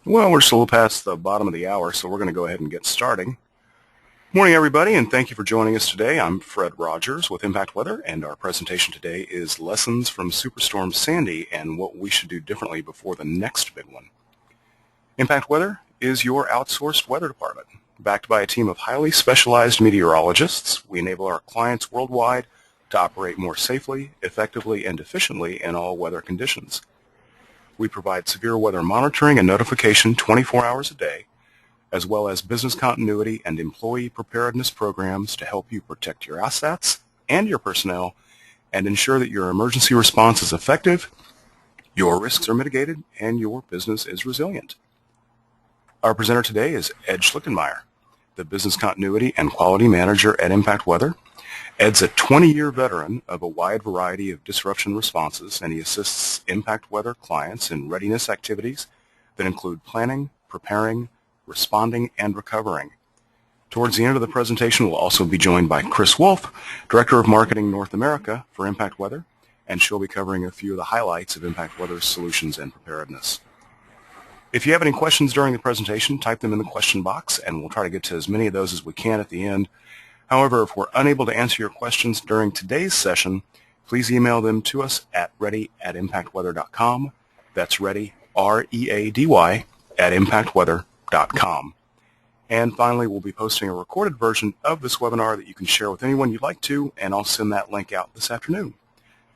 Well, we're still past the bottom of the hour, so we're going to go ahead and get starting. Morning, everybody, and thank you for joining us today. I'm Fred Rogers with Impact Weather, and our presentation today is Lessons from Superstorm Sandy and what we should do differently before the next big one. Impact Weather is your outsourced weather department. Backed by a team of highly specialized meteorologists, we enable our clients worldwide to operate more safely, effectively, and efficiently in all weather conditions. We provide severe weather monitoring and notification 24 hours a day, as well as business continuity and employee preparedness programs to help you protect your assets and your personnel and ensure that your emergency response is effective, your risks are mitigated, and your business is resilient. Our presenter today is Ed Schlickenmeyer, the Business Continuity and Quality Manager at Impact Weather. Ed's a 20-year veteran of a wide variety of disruption responses, and he assists Impact Weather clients in readiness activities that include planning, preparing, responding, and recovering. Towards the end of the presentation, we'll also be joined by Chris Wolf, Director of Marketing North America for Impact Weather, and she'll be covering a few of the highlights of Impact Weather's solutions and preparedness. If you have any questions during the presentation, type them in the question box, and we'll try to get to as many of those as we can at the end. However, if we're unable to answer your questions during today's session, please email them to us at ready@impactweather.com. That's ready, R-E-A-D-Y, at impactweather.com. And finally, we'll be posting a recorded version of this webinar that you can share with anyone you'd like to, and I'll send that link out this afternoon.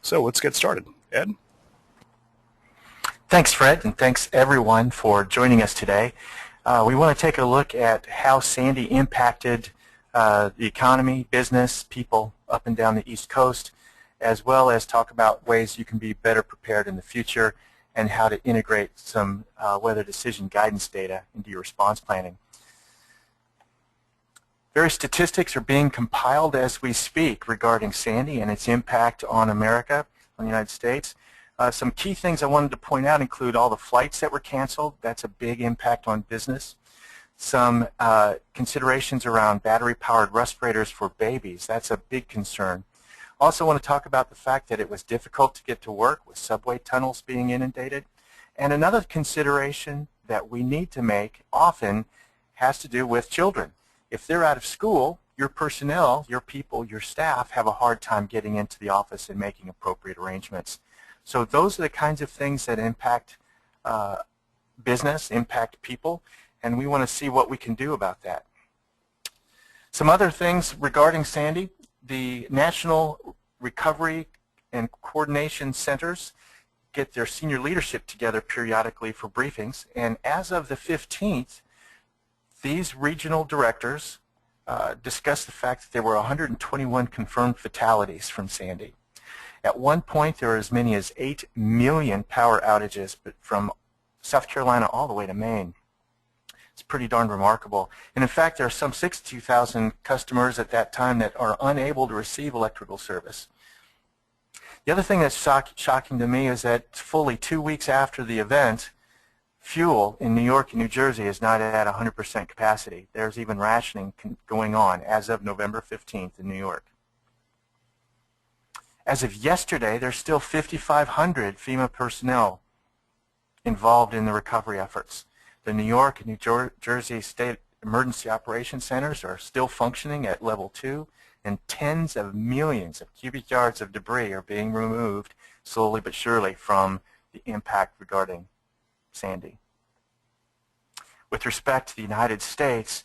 So let's get started. Ed? Thanks, Fred, and thanks everyone for joining us today. We want to take a look at how Sandy impacted the economy, business, people up and down the East Coast, as well as talk about ways you can be better prepared in the future and how to integrate some weather decision guidance data into your response planning. Various statistics are being compiled as we speak regarding Sandy and its impact on America, on the United States. Some key things I wanted to point out include all the flights that were canceled. That's a big impact on business. Some considerations around battery-powered respirators for babies. That's a big concern. Also want to talk about the fact that it was difficult to get to work with subway tunnels being inundated. And another consideration that we need to make often has to do with children. If they're out of school, your personnel, your people, your staff have a hard time getting into the office and making appropriate arrangements. So those are the kinds of things that impact business, impact people, and we want to see what we can do about that. Some other things regarding Sandy, the National Recovery and Coordination Centers get their senior leadership together periodically for briefings, and as of the 15th, these regional directors discussed the fact that there were 121 confirmed fatalities from Sandy. At one point, there were as many as 8 million power outages, but from South Carolina all the way to Maine. It's pretty darn remarkable. And in fact, there are some 62,000 customers at that time that are unable to receive electrical service. The other thing that's shocking to me is that fully 2 weeks after the event, fuel in New York and New Jersey is not at 100% capacity. There's even rationing going on as of November 15th in New York. As of yesterday, there's still 5,500 FEMA personnel involved in the recovery efforts. The New York and New Jersey State Emergency Operations Centers are still functioning at level 2, and tens of millions of cubic yards of debris are being removed slowly but surely from the impact regarding Sandy. With respect to the United States,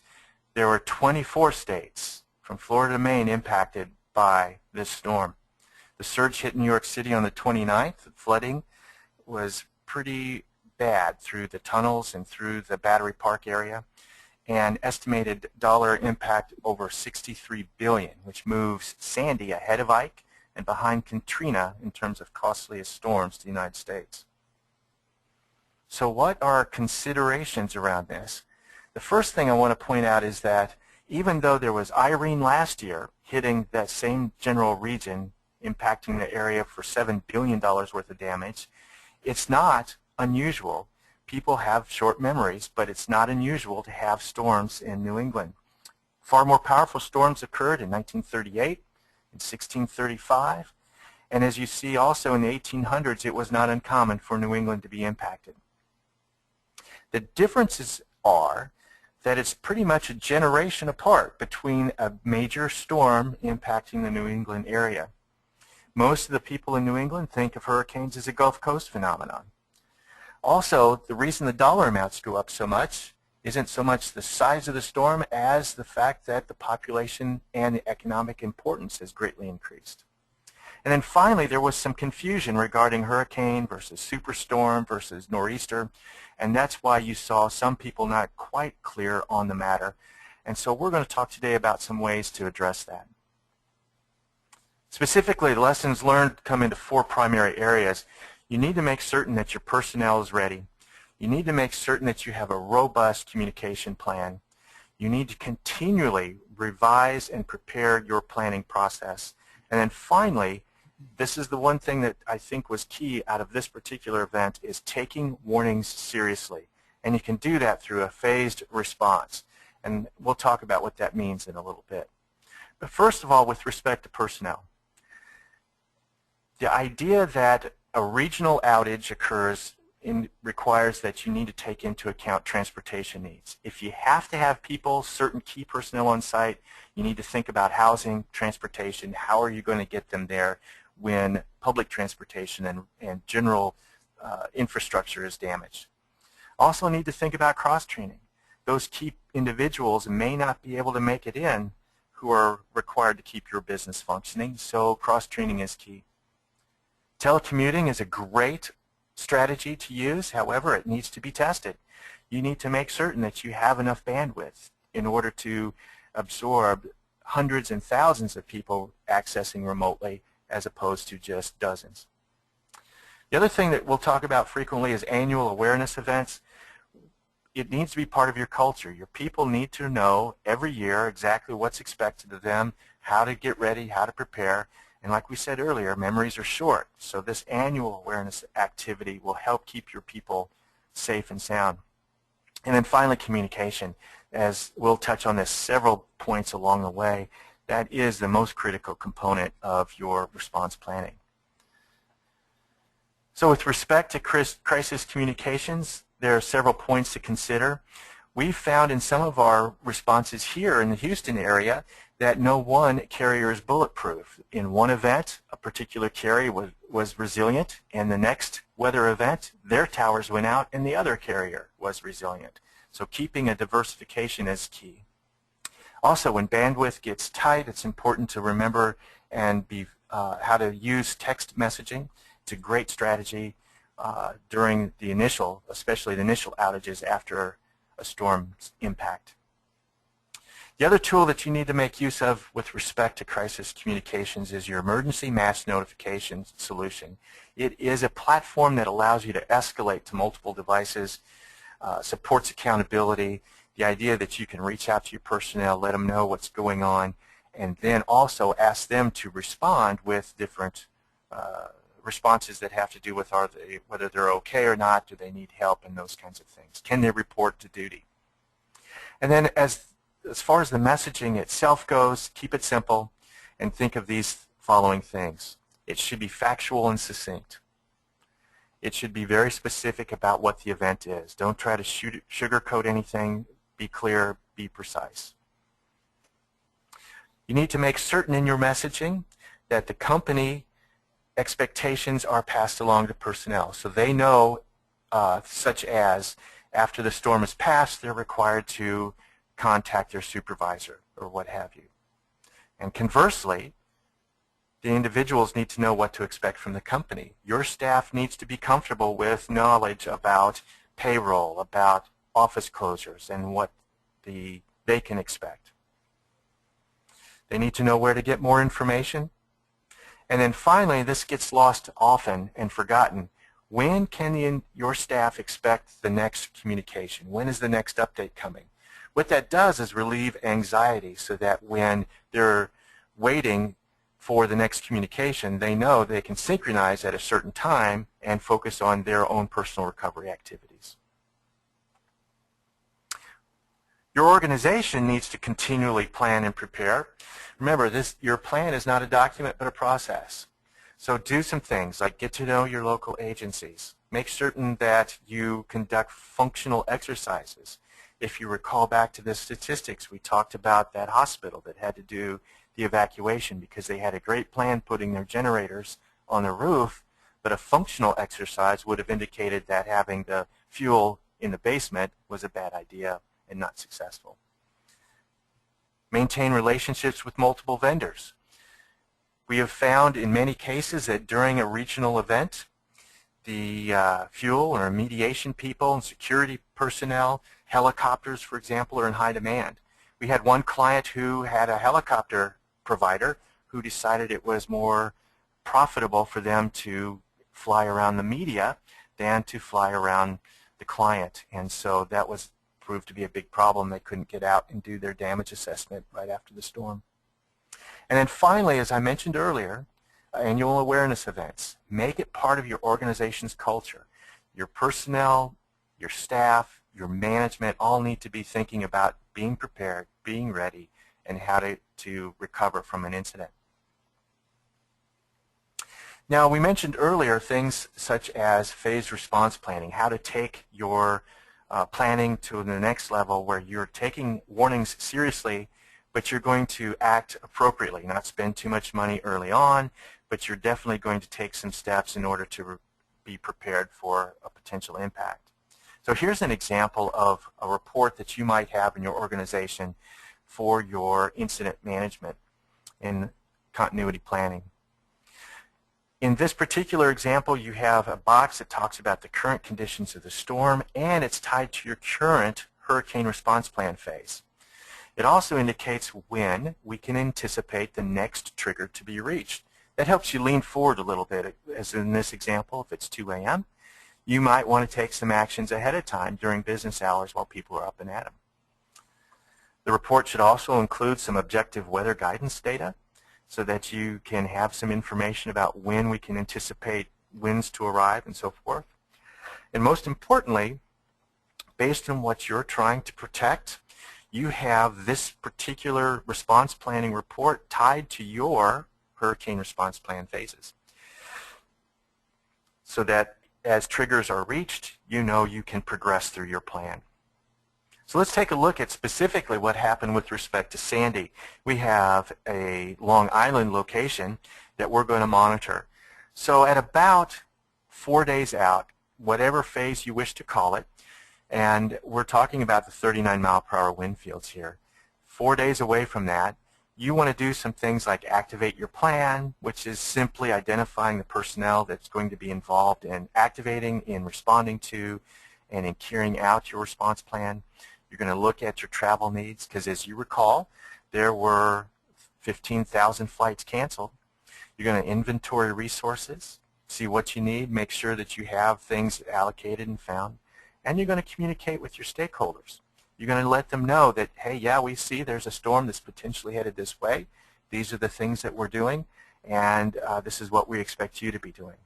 there were 24 states from Florida to Maine impacted by this storm. The surge hit New York City on the 29th. The flooding was pretty bad through the tunnels and through the Battery Park area, and estimated dollar impact over $63 billion, which moves Sandy ahead of Ike and behind Katrina in terms of costliest storms to the United States. So what are considerations around this? The first thing I want to point out is that even though there was Irene last year hitting that same general region, impacting the area for $7 billion worth of damage, it's not unusual. People have short memories, but it's not unusual to have storms in New England. Far more powerful storms occurred in 1938, in 1635, and as you see also in the 1800s, it was not uncommon for New England to be impacted. The differences are that it's pretty much a generation apart between a major storm impacting the New England area. Most of the people in New England think of hurricanes as a Gulf Coast phenomenon. Also, the reason the dollar amounts go up so much isn't so much the size of the storm as the fact that the population and the economic importance has greatly increased. And then finally, there was some confusion regarding hurricane versus superstorm versus nor'easter, and that's why you saw some people not quite clear on the matter. And so we're going to talk today about some ways to address that. Specifically, lessons learned come into 4 primary areas. You need to make certain that your personnel is ready. You need to make certain that you have a robust communication plan. You need to continually revise and prepare your planning process. And then finally, this is the one thing that I think was key out of this particular event, is taking warnings seriously. And you can do that through a phased response. And we'll talk about what that means in a little bit. But first of all, with respect to personnel, the idea that a regional outage occurs requires that you need to take into account transportation needs. If you have to have people, certain key personnel on site, you need to think about housing, transportation. How are you going to get them there when public transportation and general infrastructure is damaged? Also need to think about cross-training. Those key individuals may not be able to make it in who are required to keep your business functioning, so cross-training is key. Telecommuting is a great strategy to use. However, it needs to be tested. You need to make certain that you have enough bandwidth in order to absorb hundreds and thousands of people accessing remotely as opposed to just dozens. The other thing that we'll talk about frequently is annual awareness events. It needs to be part of your culture. Your people need to know every year exactly what's expected of them, how to get ready, how to prepare. And like we said earlier, memories are short, so this annual awareness activity will help keep your people safe and sound. And then finally, communication. As we'll touch on this several points along the way, that is the most critical component of your response planning. So with respect to crisis communications, there are several points to consider. We've found in some of our responses here in the Houston area that no one carrier is bulletproof. In one event, a particular carrier was resilient, and the next weather event, their towers went out and the other carrier was resilient. So keeping a diversification is key. Also, when bandwidth gets tight, it's important to remember and how to use text messaging. It's a great strategy during the initial, especially the initial outages after a storm's impact. The other tool that you need to make use of with respect to crisis communications is your emergency mass notification solution. It is a platform that allows you to escalate to multiple devices, supports accountability, the idea that you can reach out to your personnel, let them know what's going on, and then also ask them to respond with different responses that have to do with whether they're okay or not, do they need help, and those kinds of things. Can they report to duty? And then as far as the messaging itself goes, keep it simple and think of these following things. It should be factual and succinct. It should be very specific about what the event is. Don't try to sugarcoat anything. Be clear, be precise. You need to make certain in your messaging that the company expectations are passed along to personnel. So they know, such as after the storm has passed, they're required to contact their supervisor or what have you. And conversely, the individuals need to know what to expect from the company. Your staff needs to be comfortable with knowledge about payroll, about office closures, and what they can expect. They need to know where to get more information. And then finally, this gets lost often and forgotten. When can your staff expect the next communication? When is the next update coming? What that does is relieve anxiety so that when they're waiting for the next communication, they know they can synchronize at a certain time and focus on their own personal recovery activities. Your organization needs to continually plan and prepare. Remember, your plan is not a document but a process. So do some things like get to know your local agencies. make certain that you conduct functional exercises. If you recall back to the statistics, we talked about that hospital that had to do the evacuation because they had a great plan putting their generators on the roof, but a functional exercise would have indicated that having the fuel in the basement was a bad idea and not successful. Maintain relationships with multiple vendors. We have found in many cases that during a regional event, the fuel or remediation people and security personnel, helicopters, for example, are in high demand. We had one client who had a helicopter provider who decided it was more profitable for them to fly around the media than to fly around the client. And so that was proved to be a big problem. They couldn't get out and do their damage assessment right after the storm. And then finally, as I mentioned earlier, annual awareness events. Make it part of your organization's culture. Your personnel, your staff, your management all need to be thinking about being prepared, being ready, and how to recover from an incident. Now, we mentioned earlier things such as phased response planning, how to take your planning to the next level where you're taking warnings seriously, but you're going to act appropriately, not spend too much money early on, but you're definitely going to take some steps in order to be prepared for a potential impact. So here's an example of a report that you might have in your organization for your incident management and continuity planning. In this particular example, you have a box that talks about the current conditions of the storm, and it's tied to your current hurricane response plan phase. It also indicates when we can anticipate the next trigger to be reached. That helps you lean forward a little bit. As in this example, if it's 2 a.m., you might want to take some actions ahead of time during business hours while people are up and at 'em. The report should also include some objective weather guidance data so that you can have some information about when we can anticipate winds to arrive and so forth. And most importantly, based on what you're trying to protect, you have this particular response planning report tied to your hurricane response plan phases, so that as triggers are reached, you know you can progress through your plan. So let's take a look at specifically what happened with respect to Sandy. We have a Long Island location that we're going to monitor. So at about 4 days out, whatever phase you wish to call it, and we're talking about the 39-mile-per-hour wind fields here. 4 days away from that, you want to do some things like activate your plan, which is simply identifying the personnel that's going to be involved in activating, in responding to, and in carrying out your response plan. You're going to look at your travel needs because, as you recall, there were 15,000 flights canceled. You're going to inventory resources, see what you need, make sure that you have things allocated and found, and you're going to communicate with your stakeholders. You're going to let them know that, hey, yeah, we see there's a storm that's potentially headed this way. These are the things that we're doing, and this is what we expect you to be doing.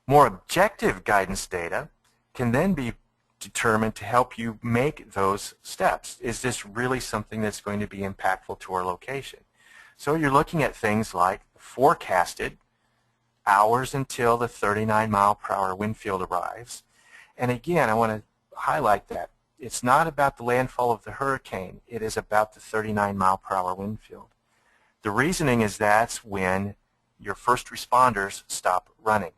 More objective guidance data can then be determined to help you make those steps. Is this really something that's going to be impactful to our location? So you're looking at things like forecasted hours until the 39-mile-per-hour wind field arrives. And again, I want to highlight that. It's not about the landfall of the hurricane. It is about the 39-mile-per-hour wind field. The reasoning is that's when your first responders stop running.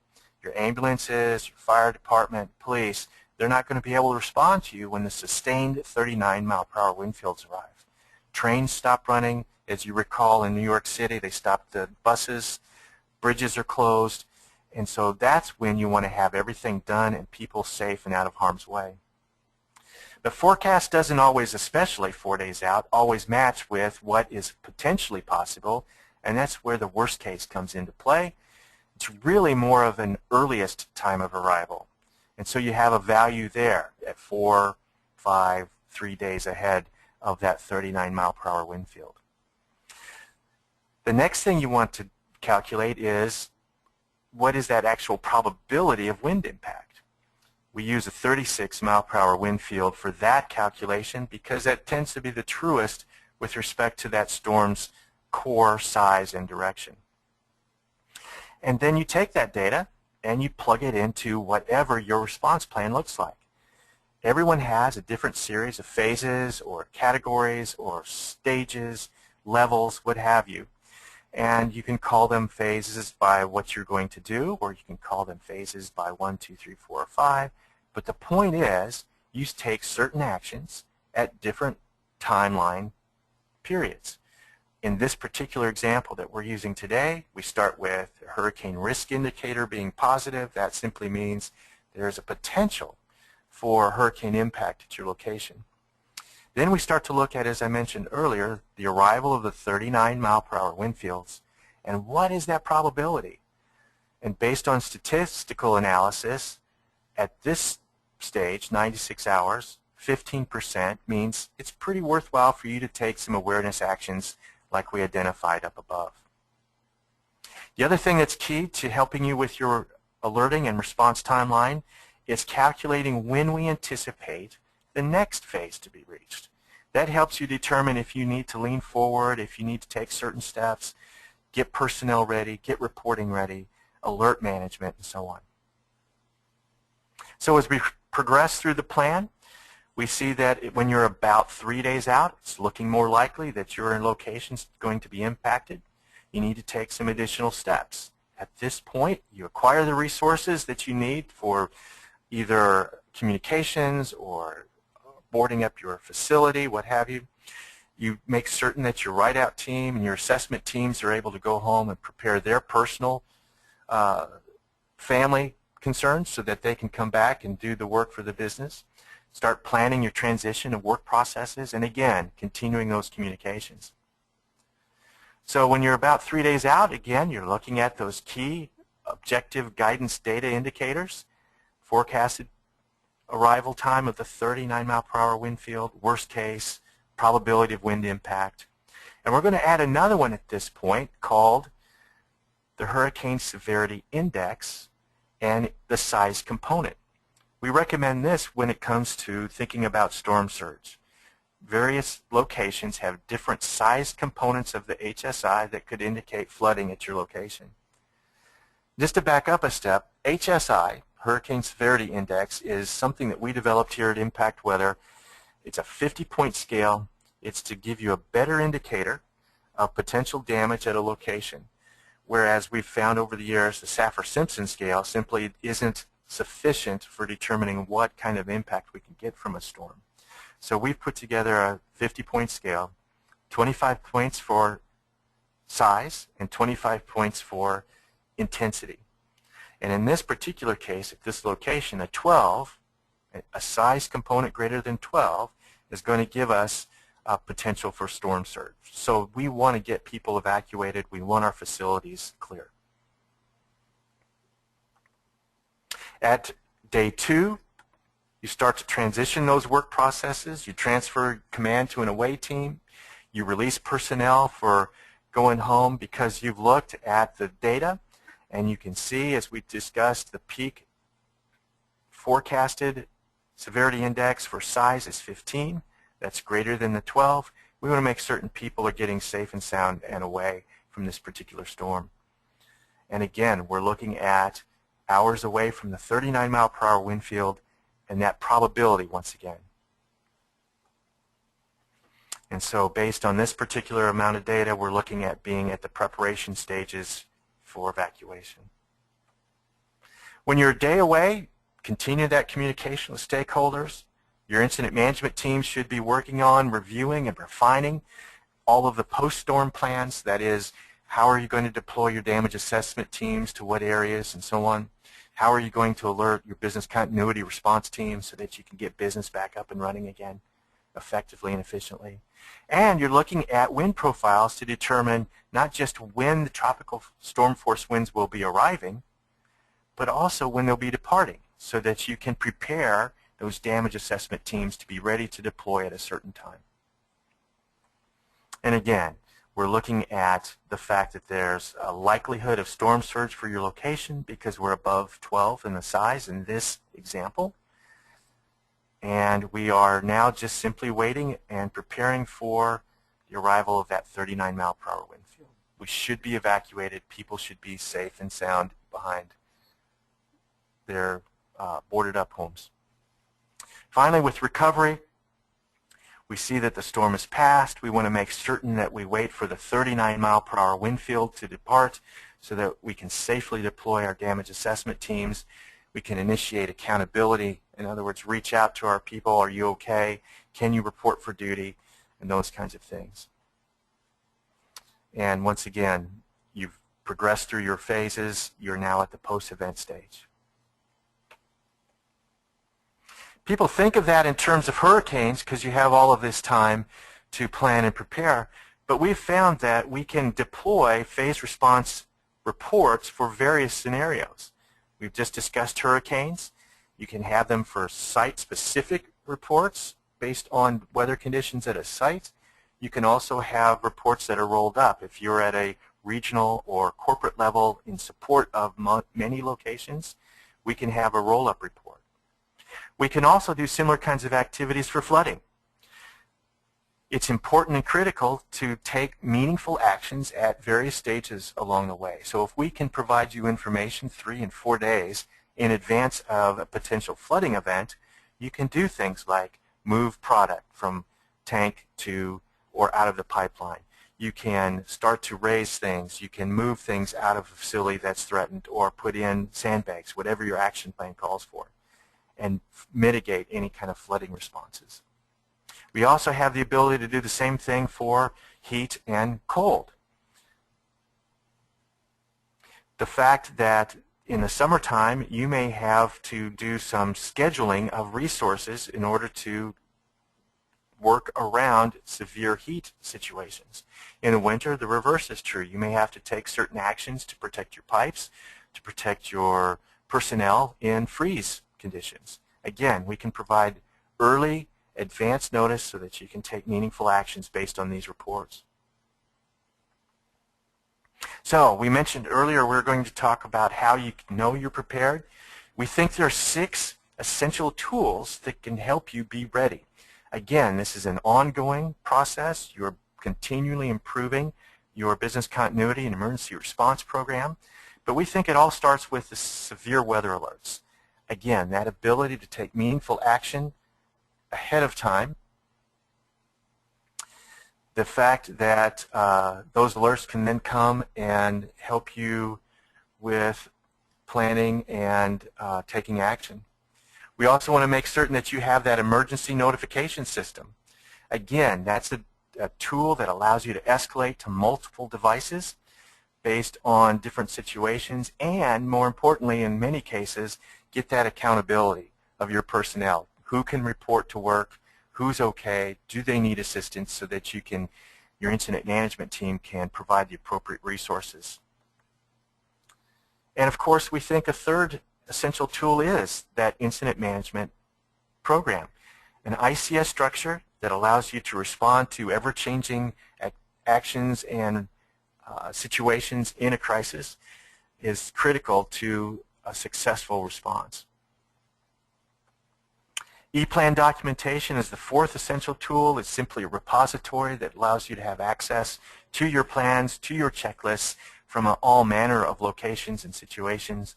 Your ambulances, your fire department, police, they're not going to be able to respond to you when the sustained 39-mile-per-hour wind fields arrive. Trains stop running. As you recall, in New York City, they stopped the buses. Bridges are closed. And so that's when you want to have everything done and people safe and out of harm's way. The forecast doesn't always, especially 4 days out, always match with what is potentially possible, and that's where the worst case comes into play. It's really more of an earliest time of arrival. And so you have a value there at 4, 5, 3 days ahead of that 39-mile-per-hour wind field. The next thing you want to calculate is what is that actual probability of wind impact. We use a 36-mile-per-hour wind field for that calculation because that tends to be the truest with respect to that storm's core size and direction. And then you take that data and you plug it into whatever your response plan looks like. Everyone has a different series of phases or categories or stages, levels, what have you. And you can call them phases by what you're going to do, or you can call them phases by 1, 2, 3, 4, or 5. But the point is, you take certain actions at different timeline periods. In this particular example that we're using today, we start with a hurricane risk indicator being positive. That simply means there's a potential for hurricane impact at your location. Then we start to look at, as I mentioned earlier, the arrival of the 39-mile-per-hour wind fields, and what is that probability? And based on statistical analysis, at this stage, 96 hours, 15% means it's pretty worthwhile for you to take some awareness actions like we identified up above. The other thing that's key to helping you with your alerting and response timeline is calculating when we anticipate the next phase to be reached. That helps you determine if you need to lean forward, if you need to take certain steps, get personnel ready, get reporting ready, alert management, and so on. So as we progress through the plan, we see that when you're about 3 days out, it's looking more likely that your location is going to be impacted. You need to take some additional steps. At this point, you acquire the resources that you need for either communications or boarding up your facility, what have you. You make certain that your write-out team and your assessment teams are able to go home and prepare their personal family concerns so that they can come back and do the work for the business. Start planning your transition and work processes, and again, continuing those communications. So when you're about 3 days out, again, you're looking at those key objective guidance data indicators, forecasted arrival time of the 39-mile-per-hour wind field, worst case, probability of wind impact. And we're going to add another one at this point called the Hurricane Severity Index and the size component. We recommend this when it comes to thinking about storm surge. Various locations have different size components of the HSI that could indicate flooding at your location. Just to back up a step, HSI, Hurricane Severity Index, is something that we developed here at Impact Weather. It's a 50-point scale. It's to give you a better indicator of potential damage at a location, whereas we've found over the years the Saffir-Simpson scale simply isn't sufficient for determining what kind of impact we can get from a storm. So we've put together a 50-point scale, 25 points for size and 25 points for intensity. And in this particular case, at this location, a 12, a size component greater than 12, is going to give us a potential for storm surge. So we want to get people evacuated. We want our facilities clear. At day 2, you start to transition those work processes. You transfer command to an away team. You release personnel for going home because you've looked at the data, and you can see, as we discussed, the peak forecasted severity index for size is 15. That's greater than the 12. We want to make certain people are getting safe and sound and away from this particular storm. And again, we're looking at hours away from the 39-mile-per-hour wind field and that probability once again. And so based on this particular amount of data, we're looking at being at the preparation stages for evacuation. When you're a day away, continue that communication with stakeholders. Your incident management team should be working on reviewing and refining all of the post-storm plans. That is, how are you going to deploy your damage assessment teams to what areas and so on? How are you going to alert your business continuity response team so that you can get business back up and running again effectively and efficiently? And you're looking at wind profiles to determine not just when the tropical storm force winds will be arriving, but also when they'll be departing, so that you can prepare those damage assessment teams to be ready to deploy at a certain time. And again, we're looking at the fact that there's a likelihood of storm surge for your location because we're above 12 in the size in this example. And we are now just simply waiting and preparing for the arrival of that 39-mile-per-hour wind field. We should be evacuated. People should be safe and sound behind their boarded up homes. Finally, with recovery, we see that the storm has passed. We want to make certain that we wait for the 39-mile-per-hour wind field to depart so that we can safely deploy our damage assessment teams. We can initiate accountability. In other words, reach out to our people. Are you okay? Can you report for duty? And those kinds of things. And once again, you've progressed through your phases. You're now at the post-event stage. People think of that in terms of hurricanes because you have all of this time to plan and prepare. But we've found that we can deploy phase response reports for various scenarios. We've just discussed hurricanes. You can have them for site-specific reports based on weather conditions at a site. You can also have reports that are rolled up. If you're at a regional or corporate level in support of many locations, we can have a roll-up report. We can also do similar kinds of activities for flooding. It's important and critical to take meaningful actions at various stages along the way. So if we can provide you information 3 and 4 days in advance of a potential flooding event, you can do things like move product from tank to or out of the pipeline. You can start to raise things. You can move things out of a facility that's threatened or put in sandbags, whatever your action plan calls for, and mitigate any kind of flooding responses. We also have the ability to do the same thing for heat and cold. The fact that in the summertime you may have to do some scheduling of resources in order to work around severe heat situations. In the winter, the reverse is true. You may have to take certain actions to protect your pipes, to protect your personnel in freeze conditions. Again, we can provide early advance notice so that you can take meaningful actions based on these reports. So we mentioned earlier we're going to talk about how you know you're prepared. We think there are 6 essential tools that can help you be ready. Again, this is an ongoing process. You're continually improving your business continuity and emergency response program. But we think it all starts with the severe weather alerts. Again, that ability to take meaningful action ahead of time. The fact that those alerts can then come and help you with planning and taking action. We also want to make certain that you have that emergency notification system. Again, that's a tool that allows you to escalate to multiple devices based on different situations and, more importantly, in many cases, get that accountability of your personnel. Who can report to work? Who's okay? Do they need assistance so that your incident management team can provide the appropriate resources? And of course, we think a third essential tool is that incident management program, an ICS structure that allows you to respond to ever-changing actions and situations in a crisis is critical to a successful response. E-plan documentation is the 4th essential tool. It's simply a repository that allows you to have access to your plans, to your checklists from all manner of locations and situations.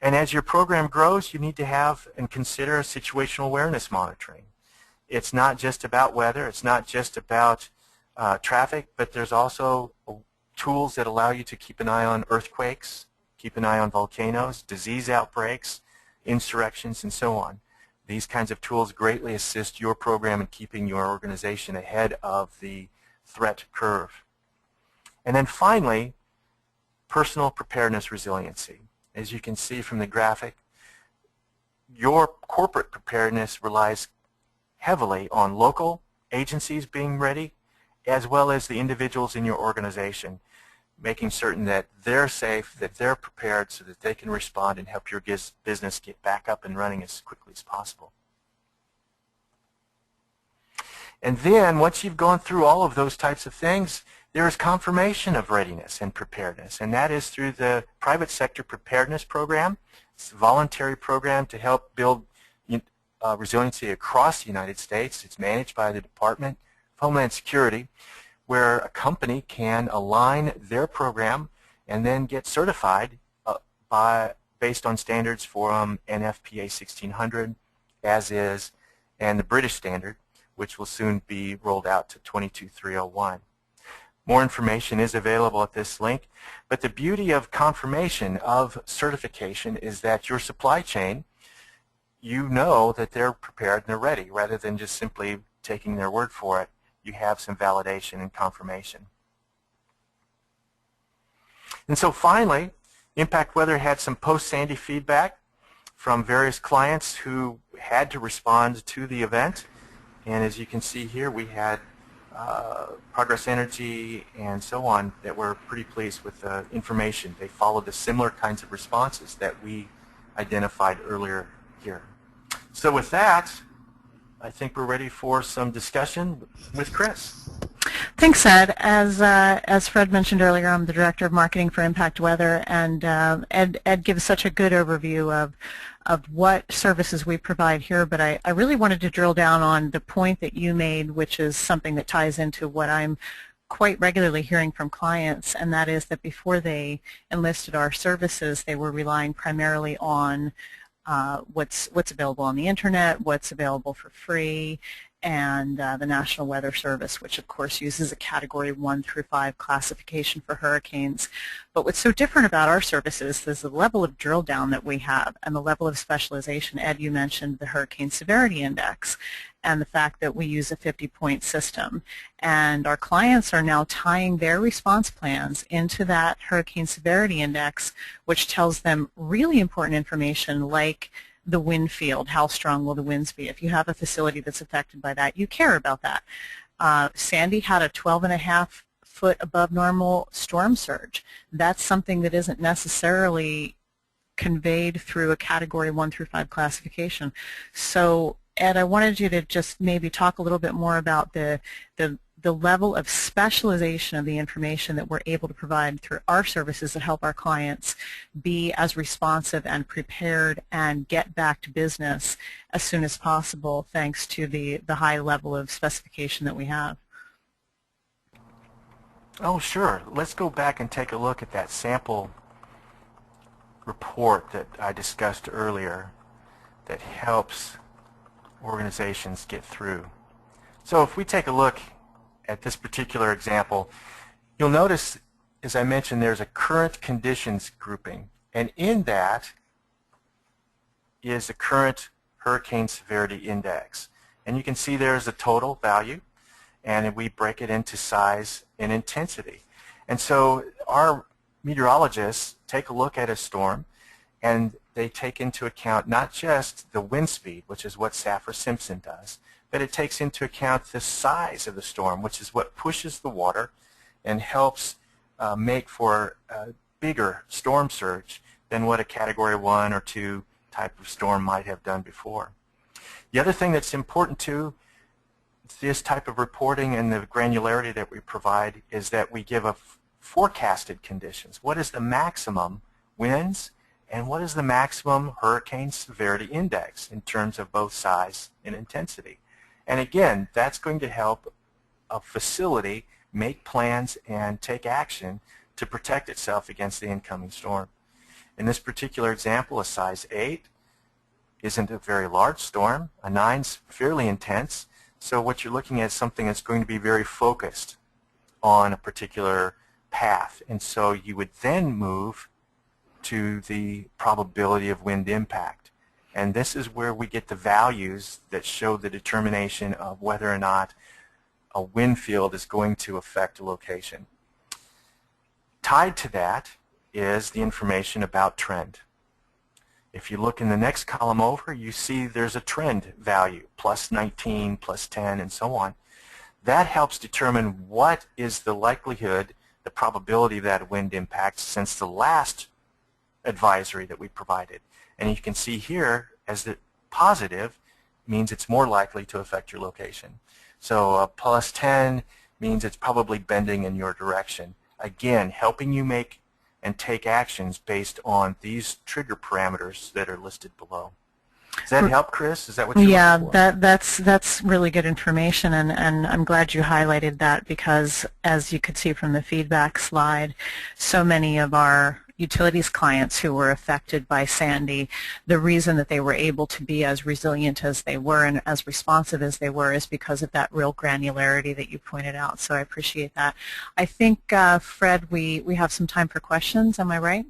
And as your program grows, you need to have and consider situational awareness monitoring. It's not just about weather. It's not just about traffic, but there's also tools that allow you to keep an eye on earthquakes, keep an eye on volcanoes, disease outbreaks, insurrections, and so on. These kinds of tools greatly assist your program in keeping your organization ahead of the threat curve. And then finally, personal preparedness resiliency. As you can see from the graphic, your corporate preparedness relies heavily on local agencies being ready, as well as the individuals in your organization, making certain that they're safe, that they're prepared so that they can respond and help your business get back up and running as quickly as possible. And then once you've gone through all of those types of things, there is confirmation of readiness and preparedness, and that is through the private sector preparedness program. It's a voluntary program to help build resiliency across the United States. It's managed by the Department of Homeland Security, where a company can align their program and then get certified based on standards from NFPA 1600, as is, and the British standard, which will soon be rolled out to 22301. More information is available at this link, but the beauty of confirmation of certification is that your supply chain, you know that they're prepared and they're ready, rather than just simply taking their word for it. You have some validation and confirmation. And so finally, Impact Weather had some post-Sandy feedback from various clients who had to respond to the event. And as you can see here, we had Progress Energy and so on that were pretty pleased with the information. They followed the similar kinds of responses that we identified earlier here. So with that, I think we're ready for some discussion with Chris. Thanks, Ed. As Fred mentioned earlier, I'm the Director of Marketing for Impact Weather, and Ed gives such a good overview of what services we provide here, but I really wanted to drill down on the point that you made, which is something that ties into what I'm quite regularly hearing from clients, and that is that before they enlisted our services, they were relying primarily on what's available on the internet, what's available for free, and the National Weather Service, which of course uses a Category 1 through 5 classification for hurricanes. But what's so different about our services is the level of drill down that we have and the level of specialization. Ed, you mentioned the Hurricane Severity Index and the fact that we use a 50-point system. And our clients are now tying their response plans into that Hurricane Severity Index, which tells them really important information like the wind field, how strong will the winds be. If you have a facility that's affected by that, you care about that. Sandy had a 12.5 foot above normal storm surge. That's something that isn't necessarily conveyed through a Category 1 through 5 classification. So Ed, I wanted you to just maybe talk a little bit more about the level of specialization of the information that we're able to provide through our services that help our clients be as responsive and prepared and get back to business as soon as possible, thanks to the high level of specification that we have. Oh, sure. Let's go back and take a look at that sample report that I discussed earlier that helps organizations get through. So if we take a look at this particular example, you'll notice, as I mentioned, there's a current conditions grouping, and in that is the current hurricane severity index. And you can see there's a total value, and we break it into size and intensity. And so our meteorologists take a look at a storm, and they take into account not just the wind speed, which is what Saffir-Simpson does, but it takes into account the size of the storm, which is what pushes the water and helps make for a bigger storm surge than what a Category 1 or 2 type of storm might have done before. The other thing that's important too, this type of reporting and the granularity that we provide, is that we give a forecasted conditions. What is the maximum winds and what is the maximum hurricane severity index in terms of both size and intensity? And again, that's going to help a facility make plans and take action to protect itself against the incoming storm. In this particular example, a size 8 isn't a very large storm. A 9's fairly intense. So what you're looking at is something that's going to be very focused on a particular path. And so you would then move to the probability of wind impact. And this is where we get the values that show the determination of whether or not a wind field is going to affect a location. Tied to that is the information about trend. If you look in the next column over, you see there's a trend value, plus 19, plus 10, and so on. That helps determine what is the likelihood, the probability of that wind impact since the last advisory that we provided. And you can see here, as the positive means it's more likely to affect your location. So plus 10 means it's probably bending in your direction. Again, helping you make and take actions based on these trigger parameters that are listed below. Does that help, Chris? Is that what you're looking for? Yeah, that's really good information, and I'm glad you highlighted that, because as you could see from the feedback slide, so many of our utilities clients who were affected by Sandy, the reason that they were able to be as resilient as they were and as responsive as they were is because of that real granularity that you pointed out. So I appreciate that. I think, Fred, we have some time for questions. Am I right?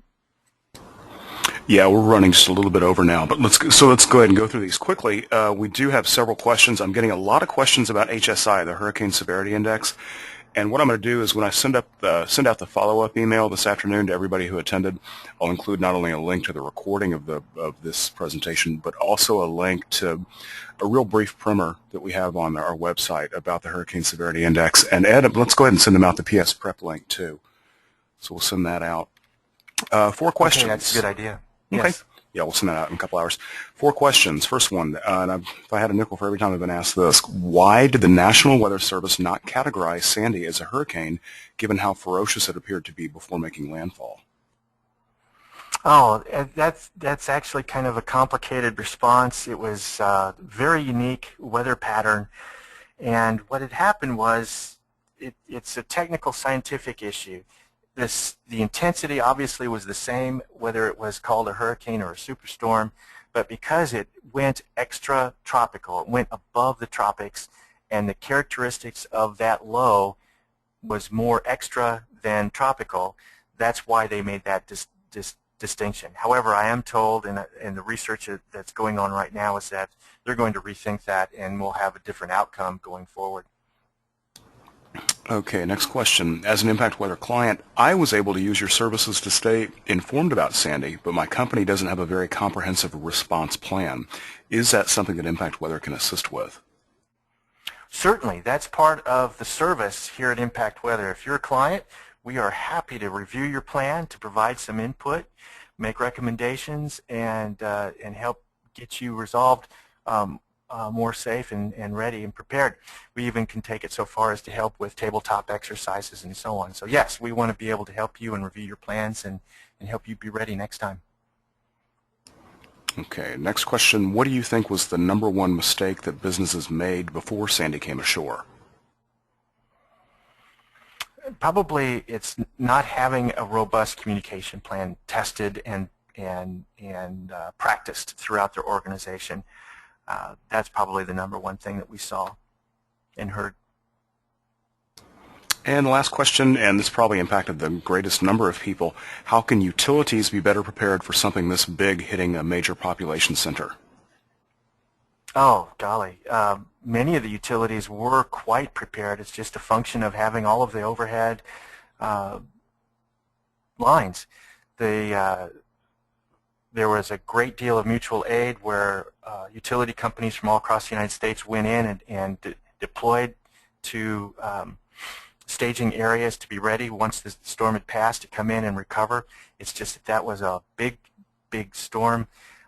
Yeah, we're running just a little bit over now, but let's go ahead and go through these quickly. We do have several questions. I'm getting a lot of questions about HSI, the Hurricane Severity Index, and what I'm going to do is when I send out the follow-up email this afternoon to everybody who attended, I'll include not only a link to the recording of this presentation, but also a link to a real brief primer that we have on our website about the Hurricane Severity Index. And Ed, let's go ahead and send them out the PS Prep link too. So we'll send that out. 4 questions. Okay, that's a good idea. Okay. Yes. Yeah, we'll send that out in a couple hours. 4 questions. First one, and if I had a nickel for every time I've been asked this, why did the National Weather Service not categorize Sandy as a hurricane, given how ferocious it appeared to be before making landfall? Oh, that's actually kind of a complicated response. It was a very unique weather pattern, and what had happened was it's a technical scientific issue. The intensity obviously was the same whether it was called a hurricane or a superstorm, but because it went extra tropical, it went above the tropics, and the characteristics of that low was more extra than tropical, that's why they made that distinction. However, I am told, and the research that's going on right now is that they're going to rethink that and we'll have a different outcome going forward. Okay, next question. As an Impact Weather client, I was able to use your services to stay informed about Sandy, but my company doesn't have a very comprehensive response plan. Is that something that Impact Weather can assist with? Certainly. That's part of the service here at Impact Weather. If you're a client, we are happy to review your plan, to provide some input, make recommendations, and help get you resolved more safe and ready and prepared. We even can take it so far as to help with tabletop exercises and so on. So yes, we want to be able to help you and review your plans and help you be ready next time. Okay, next question. What do you think was the #1 mistake that businesses made before Sandy came ashore? Probably it's not having a robust communication plan tested and practiced throughout their organization. That's probably the #1 thing that we saw and heard. And the last question, and this probably impacted the greatest number of people, how can utilities be better prepared for something this big hitting a major population center? Oh, golly. Many of the utilities were quite prepared. It's just a function of having all of the overhead lines. There was a great deal of mutual aid where utility companies from all across the United States went in and deployed to staging areas to be ready once the storm had passed to come in and recover. It's just that was a big, big storm.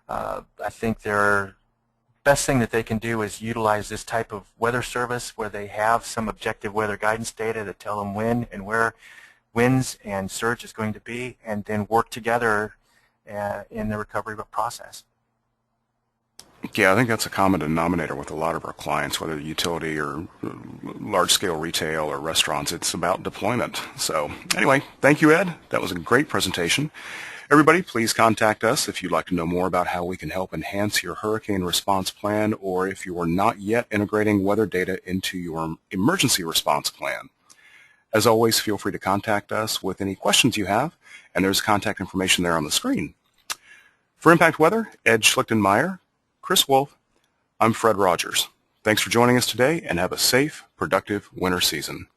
I think their best thing that they can do is utilize this type of weather service where they have some objective weather guidance data that tell them when and where winds and surge is going to be, and then work together in the recovery process. Yeah, I think that's a common denominator with a lot of our clients, whether utility or large-scale retail or restaurants. It's about deployment. So anyway, thank you, Ed. That was a great presentation. Everybody, please contact us if you'd like to know more about how we can help enhance your hurricane response plan, or if you are not yet integrating weather data into your emergency response plan. As always, feel free to contact us with any questions you have, and there's contact information there on the screen. For Impact Weather, Ed Schlichtenmeyer, Chris Wolf, I'm Fred Rogers. Thanks for joining us today, and have a safe, productive winter season.